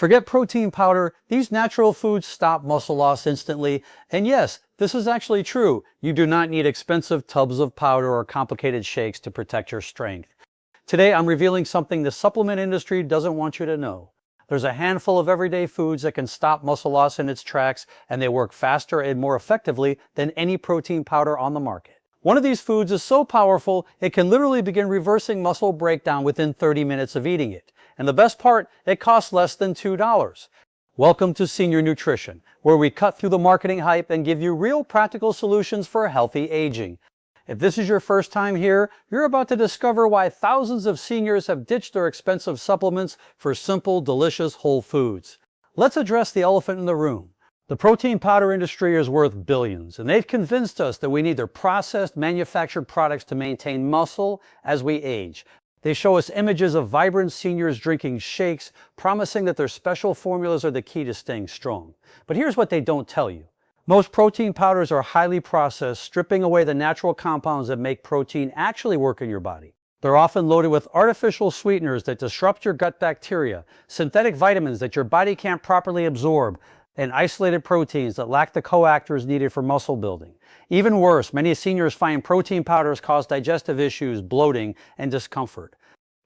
Forget protein powder, these natural foods stop muscle loss instantly. And yes, this is actually true. You do not need expensive tubs of powder or complicated shakes to protect your strength. Today, I'm revealing something the supplement industry doesn't want you to know. There's a handful of everyday foods that can stop muscle loss in its tracks, and they work faster and more effectively than any protein powder on the market. One of these foods is so powerful, it can literally begin reversing muscle breakdown within 30 minutes of eating it. And the best part, it costs less than $2. Welcome to Senior Nutrition, where we cut through the marketing hype and give you real practical solutions for healthy aging. If this is your first time here, you're about to discover why thousands of seniors have ditched their expensive supplements for simple, delicious whole foods. Let's address the elephant in the room. The protein powder industry is worth billions, and they've convinced us that we need their processed, manufactured products to maintain muscle as we age. They show us images of vibrant seniors drinking shakes, promising that their special formulas are the key to staying strong. But here's what they don't tell you. Most protein powders are highly processed, stripping away the natural compounds that make protein actually work in your body. They're often loaded with artificial sweeteners that disrupt your gut bacteria, synthetic vitamins that your body can't properly absorb, and isolated proteins that lack the coactors needed for muscle building. Even worse, many seniors find protein powders cause digestive issues, bloating, and discomfort.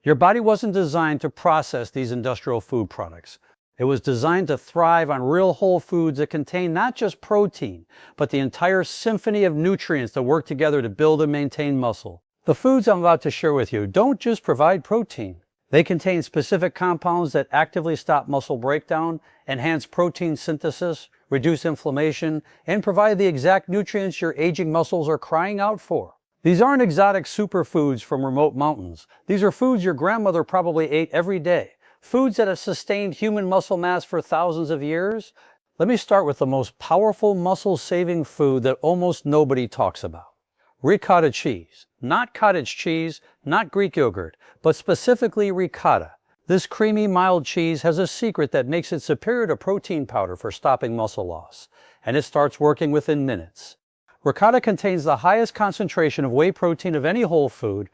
Your body wasn't designed to process these industrial food products. It was designed to thrive on real whole foods that contain not just protein, but the entire symphony of nutrients that work together to build and maintain muscle. The foods I'm about to share with you don't just provide protein. They contain specific compounds that actively stop muscle breakdown, enhance protein synthesis, reduce inflammation, and provide the exact nutrients your aging muscles are crying out for. These aren't exotic superfoods from remote mountains. These are foods your grandmother probably ate every day. Foods that have sustained human muscle mass for thousands of years. Let me start with the most powerful muscle-saving food that almost nobody talks about. Ricotta cheese. Not cottage cheese, not Greek yogurt, but specifically ricotta. This creamy, mild cheese has a secret that makes it superior to protein powder for stopping muscle loss, and it starts working within minutes. Ricotta contains the highest concentration of whey protein of any whole food,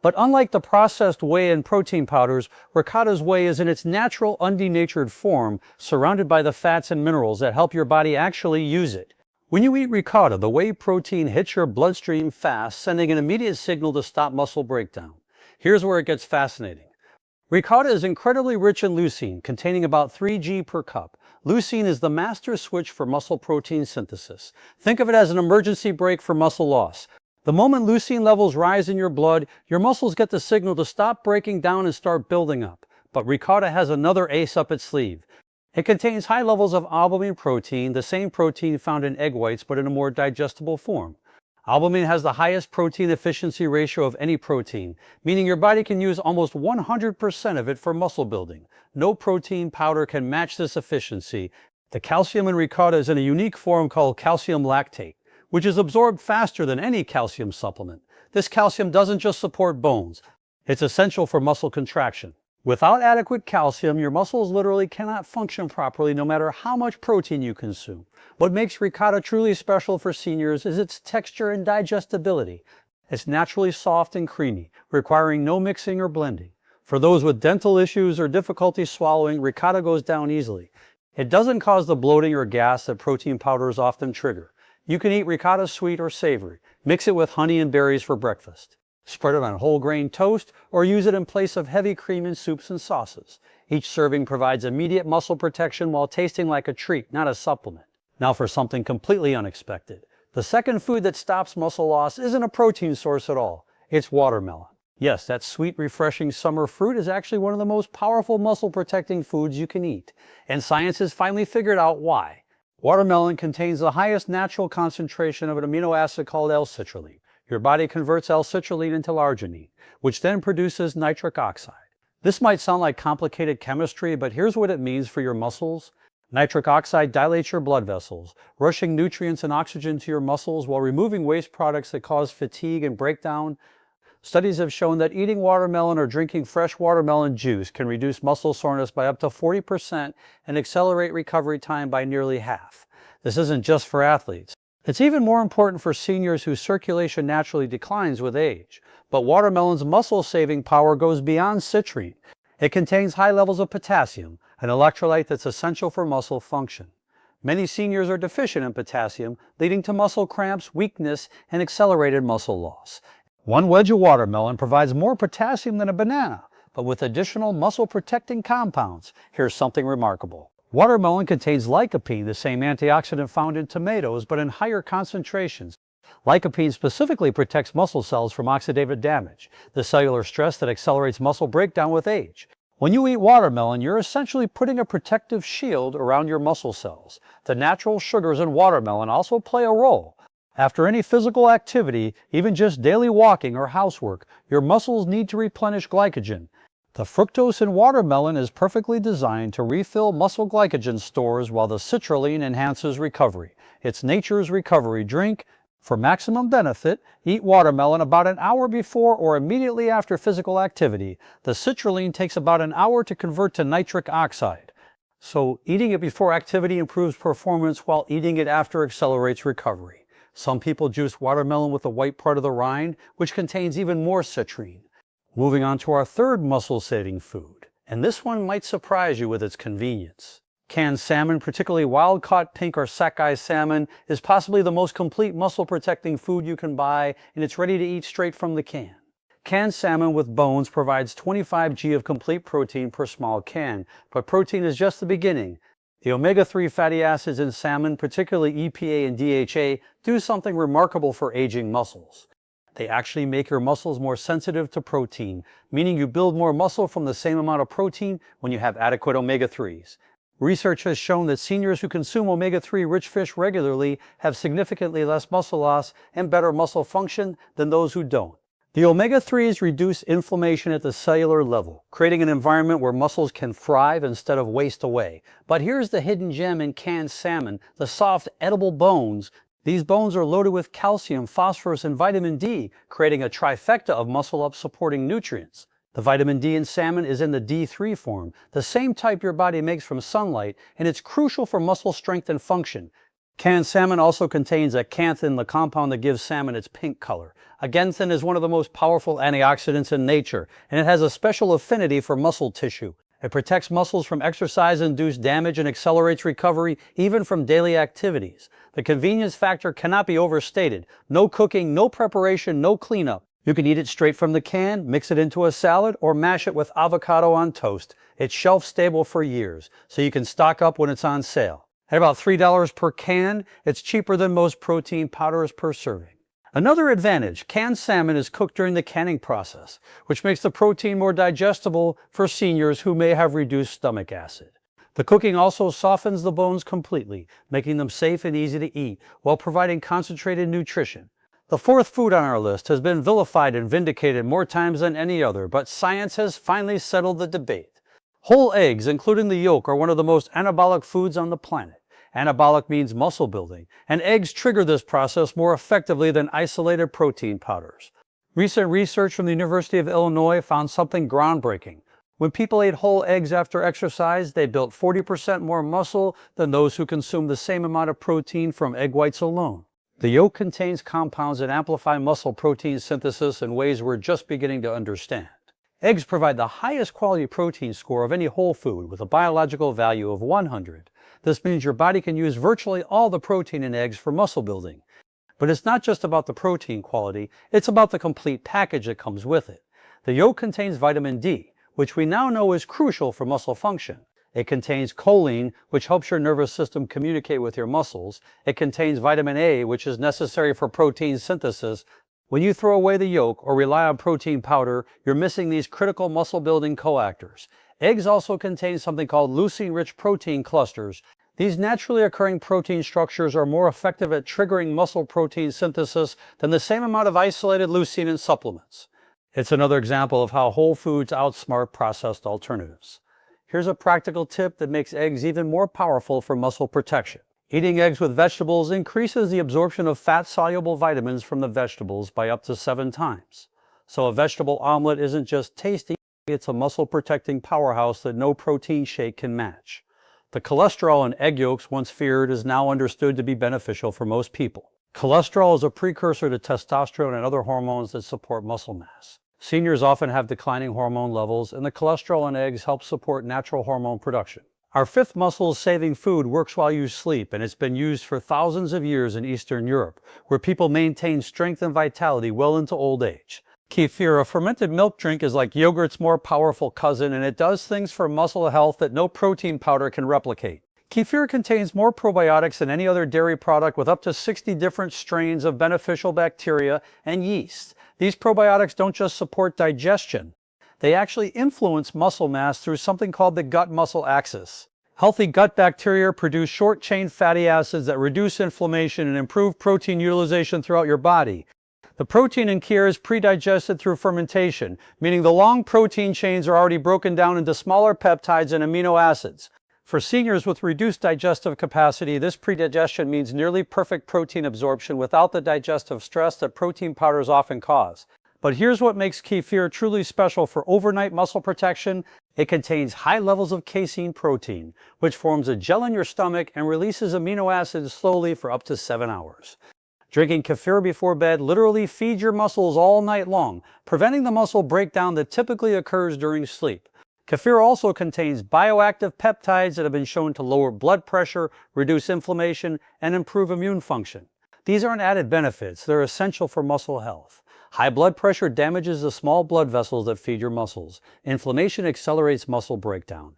but unlike the processed whey and protein powders, ricotta's whey is in its natural, undenatured form, surrounded by the fats and minerals that help your body actually use it. When you eat ricotta, the whey protein hits your bloodstream fast, sending an immediate signal to stop muscle breakdown. Here's where it gets fascinating. Ricotta is incredibly rich in leucine, containing about 3 g per cup. Leucine is the master switch for muscle protein synthesis. Think of it as an emergency brake for muscle loss. The moment leucine levels rise in your blood, your muscles get the signal to stop breaking down and start building up. But ricotta has another ace up its sleeve. It contains high levels of albumin protein, the same protein found in egg whites but in a more digestible form. Albumin has the highest protein efficiency ratio of any protein, meaning your body can use almost 100% of it for muscle building. No protein powder can match this efficiency. The calcium in ricotta is in a unique form called calcium lactate, which is absorbed faster than any calcium supplement. This calcium doesn't just support bones, it's essential for muscle contraction. Without adequate calcium, your muscles literally cannot function properly no matter how much protein you consume. What makes ricotta truly special for seniors is its texture and digestibility. It's naturally soft and creamy, requiring no mixing or blending. For those with dental issues or difficulty swallowing, ricotta goes down easily. It doesn't cause the bloating or gas that protein powders often trigger. You can eat ricotta sweet or savory. Mix it with honey and berries for breakfast. Spread it on whole grain toast or use it in place of heavy cream in soups and sauces. Each serving provides immediate muscle protection while tasting like a treat, not a supplement. Now for something completely unexpected. The second food that stops muscle loss isn't a protein source at all. It's watermelon. Yes, that sweet, refreshing summer fruit is actually one of the most powerful muscle-protecting foods you can eat. And science has finally figured out why. Watermelon contains the highest natural concentration of an amino acid called L-citrulline. Your body converts L-citrulline into arginine, which then produces nitric oxide. This might sound like complicated chemistry, but here's what it means for your muscles. Nitric oxide dilates your blood vessels, rushing nutrients and oxygen to your muscles while removing waste products that cause fatigue and breakdown. Studies have shown that eating watermelon or drinking fresh watermelon juice can reduce muscle soreness by up to 40% and accelerate recovery time by nearly half. This isn't just for athletes. It's even more important for seniors whose circulation naturally declines with age. But watermelon's muscle-saving power goes beyond citrine. It contains high levels of potassium, an electrolyte that's essential for muscle function. Many seniors are deficient in potassium, leading to muscle cramps, weakness, and accelerated muscle loss. One wedge of watermelon provides more potassium than a banana, but with additional muscle-protecting compounds. Here's something remarkable. Watermelon contains lycopene, the same antioxidant found in tomatoes, but in higher concentrations. Lycopene specifically protects muscle cells from oxidative damage, the cellular stress that accelerates muscle breakdown with age. When you eat watermelon, you're essentially putting a protective shield around your muscle cells. The natural sugars in watermelon also play a role. After any physical activity, even just daily walking or housework, your muscles need to replenish glycogen. The fructose in watermelon is perfectly designed to refill muscle glycogen stores while the citrulline enhances recovery. It's nature's recovery drink. For maximum benefit, eat watermelon about an hour before or immediately after physical activity. The citrulline takes about an hour to convert to nitric oxide. So eating it before activity improves performance while eating it after accelerates recovery. Some people juice watermelon with the white part of the rind, which contains even more citrine. Moving on to our third muscle-saving food, and this one might surprise you with its convenience. Canned salmon, particularly wild-caught pink or sockeye salmon, is possibly the most complete muscle-protecting food you can buy, and it's ready to eat straight from the can. Canned salmon with bones provides 25 g of complete protein per small can, but protein is just the beginning. The omega-3 fatty acids in salmon, particularly EPA and DHA, do something remarkable for aging muscles. They actually make your muscles more sensitive to protein, meaning you build more muscle from the same amount of protein when you have adequate omega-3s. Research has shown that seniors who consume omega-3 rich fish regularly have significantly less muscle loss and better muscle function than those who don't. The omega-3s reduce inflammation at the cellular level, creating an environment where muscles can thrive instead of waste away. But here's the hidden gem in canned salmon, the soft, edible bones. These bones are loaded with calcium, phosphorus, and vitamin D, creating a trifecta of muscle-up supporting nutrients. The vitamin D in salmon is in the D3 form, the same type your body makes from sunlight, and it's crucial for muscle strength and function. Canned salmon also contains acanthin, the compound that gives salmon its pink color. Acanthin is one of the most powerful antioxidants in nature, and it has a special affinity for muscle tissue. It protects muscles from exercise-induced damage and accelerates recovery even from daily activities. The convenience factor cannot be overstated. No cooking, no preparation, no cleanup. You can eat it straight from the can, mix it into a salad, or mash it with avocado on toast. It's shelf-stable for years, so you can stock up when it's on sale. At about $3 per can, it's cheaper than most protein powders per serving. Another advantage, canned salmon is cooked during the canning process, which makes the protein more digestible for seniors who may have reduced stomach acid. The cooking also softens the bones completely, making them safe and easy to eat, while providing concentrated nutrition. The fourth food on our list has been vilified and vindicated more times than any other, but science has finally settled the debate. Whole eggs, including the yolk, are one of the most anabolic foods on the planet. Anabolic means muscle building, and eggs trigger this process more effectively than isolated protein powders. Recent research from the University of Illinois found something groundbreaking. When people ate whole eggs after exercise, they built 40% more muscle than those who consumed the same amount of protein from egg whites alone. The yolk contains compounds that amplify muscle protein synthesis in ways we're just beginning to understand. Eggs provide the highest quality protein score of any whole food with a biological value of 100. This means your body can use virtually all the protein in eggs for muscle building. But it's not just about the protein quality, it's about the complete package that comes with it. The yolk contains vitamin D, which we now know is crucial for muscle function. It contains choline, which helps your nervous system communicate with your muscles. It contains vitamin A, which is necessary for protein synthesis. When you throw away the yolk or rely on protein powder, you're missing these critical muscle-building coactors. Eggs also contain something called leucine-rich protein clusters. These naturally occurring protein structures are more effective at triggering muscle protein synthesis than the same amount of isolated leucine in supplements. It's another example of how whole foods outsmart processed alternatives. Here's a practical tip that makes eggs even more powerful for muscle protection. Eating eggs with vegetables increases the absorption of fat-soluble vitamins from the vegetables by up to 7 times. So a vegetable omelet isn't just tasty, it's a muscle-protecting powerhouse that no protein shake can match. The cholesterol in egg yolks, once feared, is now understood to be beneficial for most people. Cholesterol is a precursor to testosterone and other hormones that support muscle mass. Seniors often have declining hormone levels, and the cholesterol in eggs helps support natural hormone production. Our fifth muscle-saving food works while you sleep, and it's been used for thousands of years in Eastern Europe, where people maintain strength and vitality well into old age. Kefir, a fermented milk drink, is like yogurt's more powerful cousin, and it does things for muscle health that no protein powder can replicate. Kefir contains more probiotics than any other dairy product, with up to 60 different strains of beneficial bacteria and yeast. These probiotics don't just support digestion. They actually influence muscle mass through something called the gut-muscle axis. Healthy gut bacteria produce short-chain fatty acids that reduce inflammation and improve protein utilization throughout your body. The protein in kefir is pre-digested through fermentation, meaning the long protein chains are already broken down into smaller peptides and amino acids. For seniors with reduced digestive capacity, this pre-digestion means nearly perfect protein absorption without the digestive stress that protein powders often cause. But here's what makes kefir truly special for overnight muscle protection. It contains high levels of casein protein, which forms a gel in your stomach and releases amino acids slowly for up to 7 hours. Drinking kefir before bed literally feeds your muscles all night long, preventing the muscle breakdown that typically occurs during sleep. Kefir also contains bioactive peptides that have been shown to lower blood pressure, reduce inflammation, and improve immune function. These aren't added benefits, they're essential for muscle health. High blood pressure damages the small blood vessels that feed your muscles. Inflammation accelerates muscle breakdown.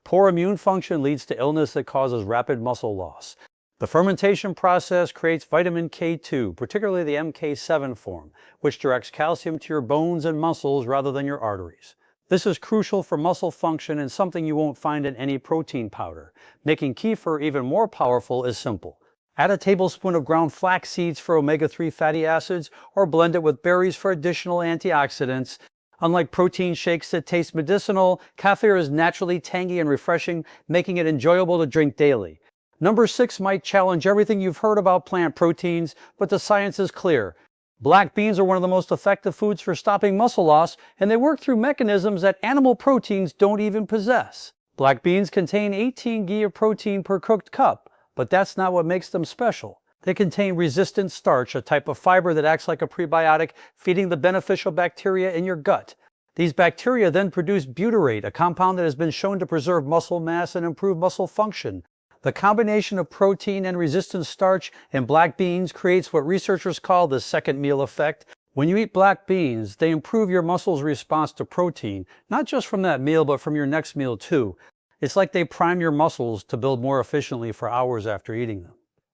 Poor immune function leads to illness that causes rapid muscle loss. The fermentation process creates vitamin K2, particularly the MK7 form, which directs calcium to your bones and muscles rather than your arteries. This is crucial for muscle function and something you won't find in any protein powder. Making kefir even more powerful is simple. Add a tablespoon of ground flax seeds for omega-3 fatty acids, or blend it with berries for additional antioxidants. Unlike protein shakes that taste medicinal, kefir is naturally tangy and refreshing, making it enjoyable to drink daily. Number 6 might challenge everything you've heard about plant proteins, but the science is clear. Black beans are one of the most effective foods for stopping muscle loss, and they work through mechanisms that animal proteins don't even possess. Black beans contain 18 g of protein per cooked cup. But that's not what makes them special. They contain resistant starch, a type of fiber that acts like a prebiotic, feeding the beneficial bacteria in your gut. These bacteria then produce butyrate, a compound that has been shown to preserve muscle mass and improve muscle function. The combination of protein and resistant starch in black beans creates what researchers call the second meal effect. When you eat black beans, they improve your muscles' response to protein, not just from that meal, but from your next meal too. It's like they prime your muscles to build more efficiently for hours after eating them.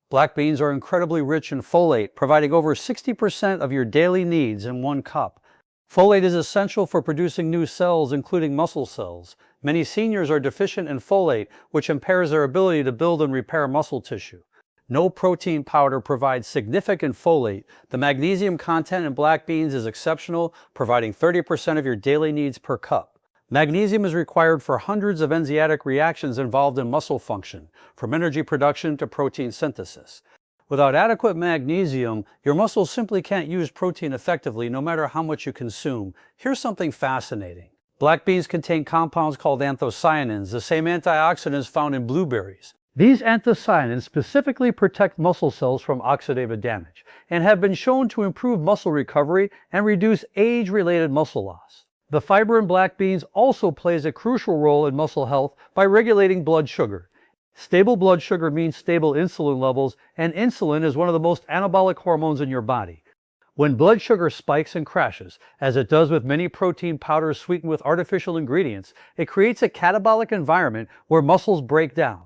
Black beans are incredibly rich in folate, providing over 60% of your daily needs in 1 cup. Folate is essential for producing new cells, including muscle cells. Many seniors are deficient in folate, which impairs their ability to build and repair muscle tissue. No protein powder provides significant folate. The magnesium content in black beans is exceptional, providing 30% of your daily needs per cup. Magnesium is required for hundreds of enzymatic reactions involved in muscle function, from energy production to protein synthesis. Without adequate magnesium, your muscles simply can't use protein effectively no matter how much you consume. Here's something fascinating. Black beans contain compounds called anthocyanins, the same antioxidants found in blueberries. These anthocyanins specifically protect muscle cells from oxidative damage and have been shown to improve muscle recovery and reduce age-related muscle loss. The fiber in black beans also plays a crucial role in muscle health by regulating blood sugar. Stable blood sugar means stable insulin levels, and insulin is one of the most anabolic hormones in your body. When blood sugar spikes and crashes, as it does with many protein powders sweetened with artificial ingredients, it creates a catabolic environment where muscles break down.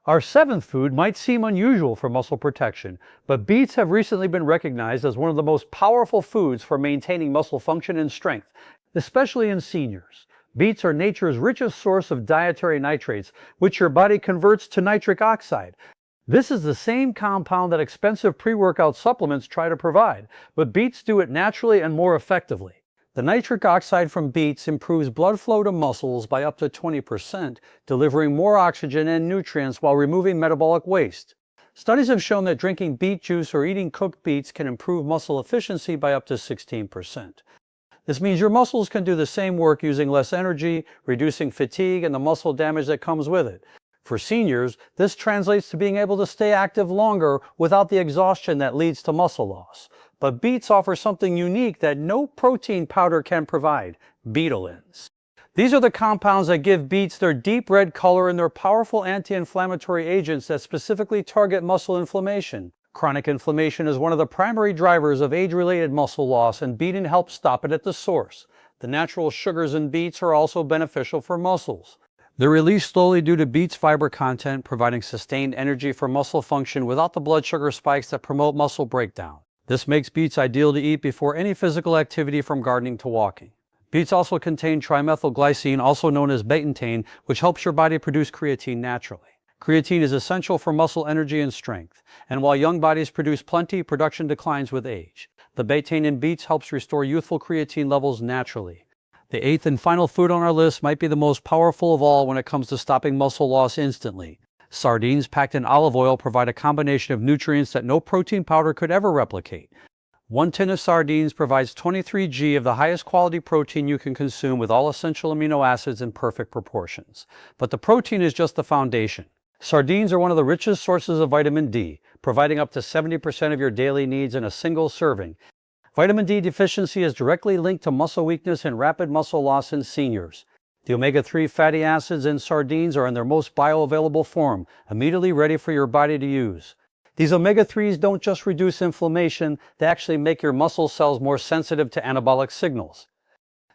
Our 7th food might seem unusual for muscle protection, but beets have recently been recognized as one of the most powerful foods for maintaining muscle function and strength, especially in seniors. Beets are nature's richest source of dietary nitrates, which your body converts to nitric oxide. This is the same compound that expensive pre-workout supplements try to provide, but beets do it naturally and more effectively. The nitric oxide from beets improves blood flow to muscles by up to 20%, delivering more oxygen and nutrients while removing metabolic waste. Studies have shown that drinking beet juice or eating cooked beets can improve muscle efficiency by up to 16%. This means your muscles can do the same work using less energy, reducing fatigue and the muscle damage that comes with it. For seniors, this translates to being able to stay active longer without the exhaustion that leads to muscle loss. But beets offer something unique that no protein powder can provide: betalins. These are the compounds that give beets their deep red color and their powerful anti-inflammatory agents that specifically target muscle inflammation. Chronic inflammation is one of the primary drivers of age-related muscle loss, and beeting helps stop it at the source. The natural sugars in beets are also beneficial for muscles. They're released slowly due to beets' fiber content, providing sustained energy for muscle function without the blood sugar spikes that promote muscle breakdown. This makes beets ideal to eat before any physical activity from gardening to walking. Beets also contain trimethylglycine, also known as betaine, which helps your body produce creatine naturally. Creatine is essential for muscle energy and strength, and while young bodies produce plenty, production declines with age. The betaine in beets helps restore youthful creatine levels naturally. The eighth and final food on our list might be the most powerful of all when it comes to stopping muscle loss instantly. Sardines packed in olive oil provide a combination of nutrients that no protein powder could ever replicate. 1 tin of sardines provides 23 g of the highest quality protein you can consume, with all essential amino acids in perfect proportions. But the protein is just the foundation. Sardines are one of the richest sources of vitamin D, providing up to 70% of your daily needs in a single serving. Vitamin D deficiency is directly linked to muscle weakness and rapid muscle loss in seniors. The omega-3 fatty acids in sardines are in their most bioavailable form, immediately ready for your body to use. These omega-3s don't just reduce inflammation, they actually make your muscle cells more sensitive to anabolic signals.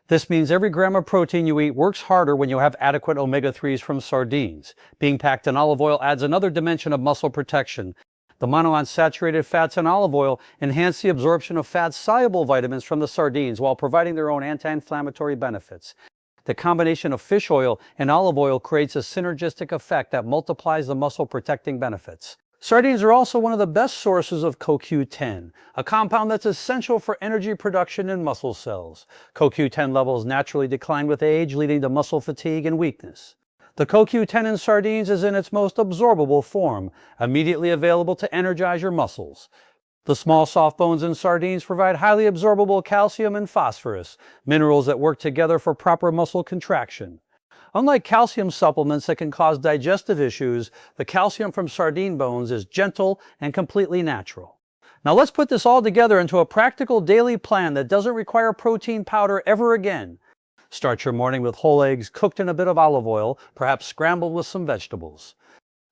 This means every gram of protein you eat works harder when you have adequate omega-3s from sardines. Being packed in olive oil adds another dimension of muscle protection. The monounsaturated fats in olive oil enhance the absorption of fat-soluble vitamins from the sardines while providing their own anti-inflammatory benefits. The combination of fish oil and olive oil creates a synergistic effect that multiplies the muscle-protecting benefits. Sardines are also one of the best sources of CoQ10, a compound that's essential for energy production in muscle cells. CoQ10 levels naturally decline with age, leading to muscle fatigue and weakness. The CoQ10 in sardines is in its most absorbable form, immediately available to energize your muscles. The small soft bones in sardines provide highly absorbable calcium and phosphorus, minerals that work together for proper muscle contraction. Unlike calcium supplements that can cause digestive issues, the calcium from sardine bones is gentle and completely natural. Now let's put this all together into a practical daily plan that doesn't require protein powder ever again. Start your morning with whole eggs cooked in a bit of olive oil, perhaps scrambled with some vegetables.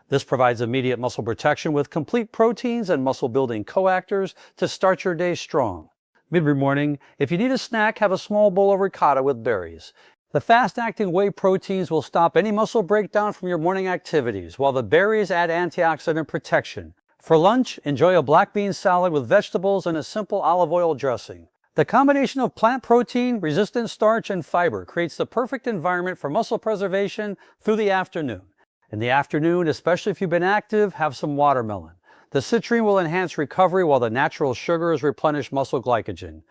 This provides immediate muscle protection with complete proteins and muscle-building coactors to start your day strong. Mid-morning, if you need a snack, have a small bowl of ricotta with berries. The fast-acting whey proteins will stop any muscle breakdown from your morning activities, while the berries add antioxidant protection. For lunch, enjoy a black bean salad with vegetables and a simple olive oil dressing. The combination of plant protein, resistant starch, and fiber creates the perfect environment for muscle preservation through the afternoon. In the afternoon, especially if you've been active, have some watermelon. The citrine will enhance recovery while the natural sugars replenish muscle glycogen.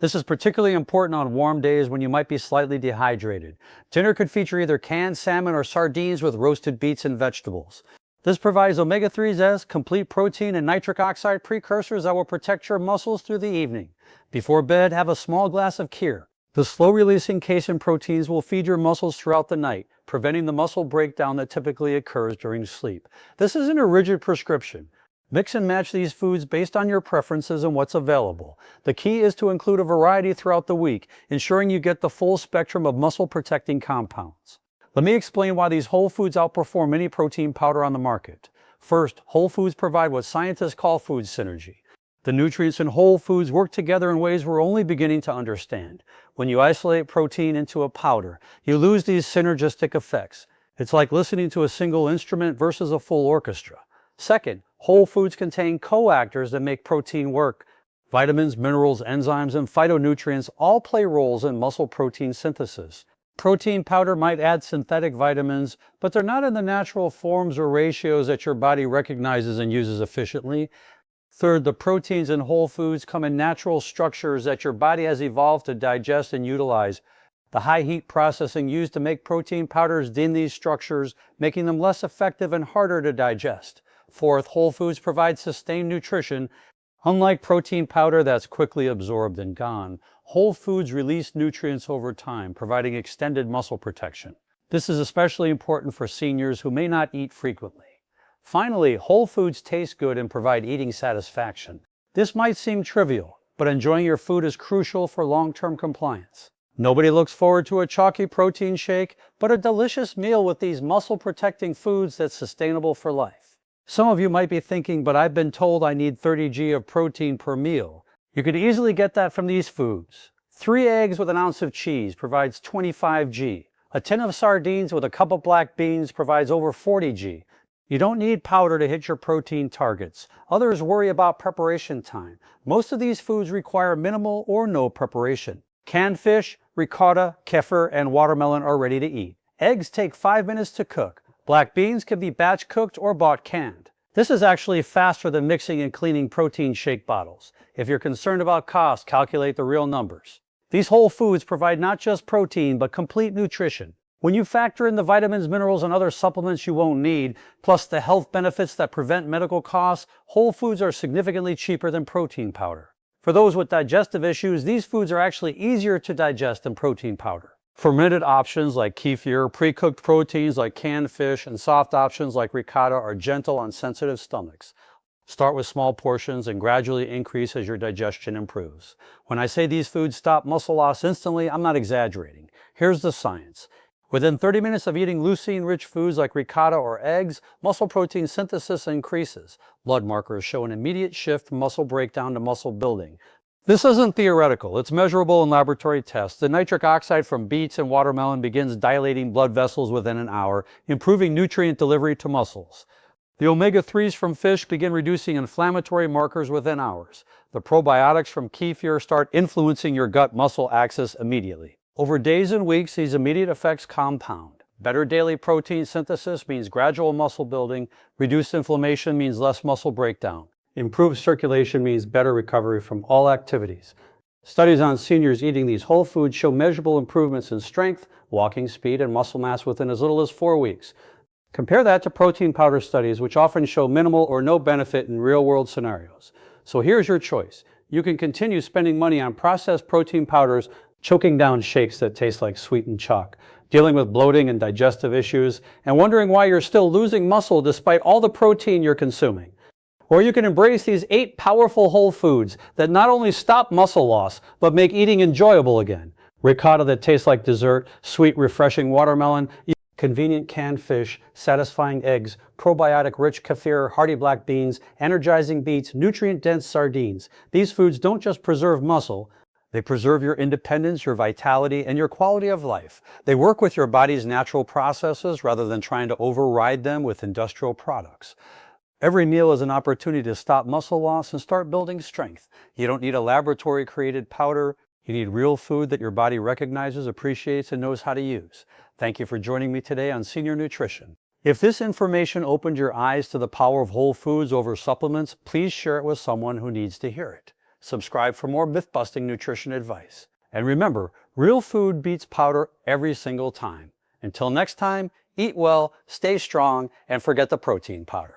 This is particularly important on warm days when you might be slightly dehydrated. Dinner could feature either canned salmon or sardines with roasted beets and vegetables. This provides omega-3s as complete protein and nitric oxide precursors that will protect your muscles through the evening. Before bed, have a small glass of kefir. The slow-releasing casein proteins will feed your muscles throughout the night, preventing the muscle breakdown that typically occurs during sleep. This isn't a rigid prescription. Mix and match these foods based on your preferences and what's available. The key is to include a variety throughout the week, ensuring you get the full spectrum of muscle-protecting compounds. Let me explain why these whole foods outperform any protein powder on the market. First, whole foods provide what scientists call food synergy. The nutrients in whole foods work together in ways we're only beginning to understand. When you isolate protein into a powder, you lose these synergistic effects. It's like listening to a single instrument versus a full orchestra. Second, whole foods contain coactors that make protein work. Vitamins, minerals, enzymes, and phytonutrients all play roles in muscle protein synthesis. Protein powder might add synthetic vitamins, but they're not in the natural forms or ratios that your body recognizes and uses efficiently. Third, the proteins in whole foods come in natural structures that your body has evolved to digest and utilize. The high heat processing used to make protein powders dim these structures, making them less effective and harder to digest. Fourth, whole foods provide sustained nutrition. Unlike protein powder that's quickly absorbed and gone, whole foods release nutrients over time, providing extended muscle protection. This is especially important for seniors who may not eat frequently. Finally, whole foods taste good and provide eating satisfaction. This might seem trivial, but enjoying your food is crucial for long-term compliance. Nobody looks forward to a chalky protein shake, but a delicious meal with these muscle-protecting foods that's sustainable for life. Some of you might be thinking, but I've been told I need 30 g of protein per meal. You could easily get that from these foods. 3 eggs with an ounce of cheese provides 25 g. A tin of sardines with a cup of black beans provides over 40 g. You don't need powder to hit your protein targets. Others worry about preparation time. Most of these foods require minimal or no preparation. Canned fish, ricotta, kefir, and watermelon are ready to eat. Eggs take 5 minutes to cook. Black beans can be batch cooked or bought canned. This is actually faster than mixing and cleaning protein shake bottles. If you're concerned about cost, calculate the real numbers. These whole foods provide not just protein, but complete nutrition. When you factor in the vitamins, minerals, and other supplements you won't need, plus the health benefits that prevent medical costs, whole foods are significantly cheaper than protein powder. For those with digestive issues, these foods are actually easier to digest than protein powder. Fermented options like kefir, pre-cooked proteins like canned fish, and soft options like ricotta are gentle on sensitive stomachs. Start with small portions and gradually increase as your digestion improves. When I say these foods stop muscle loss instantly, I'm not exaggerating. Here's the science. Within 30 minutes of eating leucine-rich foods like ricotta or eggs, muscle protein synthesis increases. Blood markers show an immediate shift from muscle breakdown to muscle building. This isn't theoretical, it's measurable in laboratory tests. The nitric oxide from beets and watermelon begins dilating blood vessels within an hour, improving nutrient delivery to muscles. The omega-3s from fish begin reducing inflammatory markers within hours. The probiotics from kefir start influencing your gut-muscle axis immediately. Over days and weeks, these immediate effects compound. Better daily protein synthesis means gradual muscle building. Reduced inflammation means less muscle breakdown. Improved circulation means better recovery from all activities. Studies on seniors eating these whole foods show measurable improvements in strength, walking speed, and muscle mass within as little as 4 weeks. Compare that to protein powder studies, which often show minimal or no benefit in real-world scenarios. So here's your choice. You can continue spending money on processed protein powders, choking down shakes that taste like sweetened chalk, dealing with bloating and digestive issues, and wondering why you're still losing muscle despite all the protein you're consuming. Or you can embrace these 8 powerful whole foods that not only stop muscle loss, but make eating enjoyable again. Ricotta that tastes like dessert, sweet, refreshing watermelon, convenient canned fish, satisfying eggs, probiotic-rich kefir, hearty black beans, energizing beets, nutrient-dense sardines. These foods don't just preserve muscle, they preserve your independence, your vitality, and your quality of life. They work with your body's natural processes rather than trying to override them with industrial products. Every meal is an opportunity to stop muscle loss and start building strength. You don't need a laboratory-created powder. You need real food that your body recognizes, appreciates, and knows how to use. Thank you for joining me today on Senior Nutrition. If this information opened your eyes to the power of whole foods over supplements, please share it with someone who needs to hear it. Subscribe for more myth-busting nutrition advice. And remember, real food beats powder every single time. Until next time, eat well, stay strong, and forget the protein powder.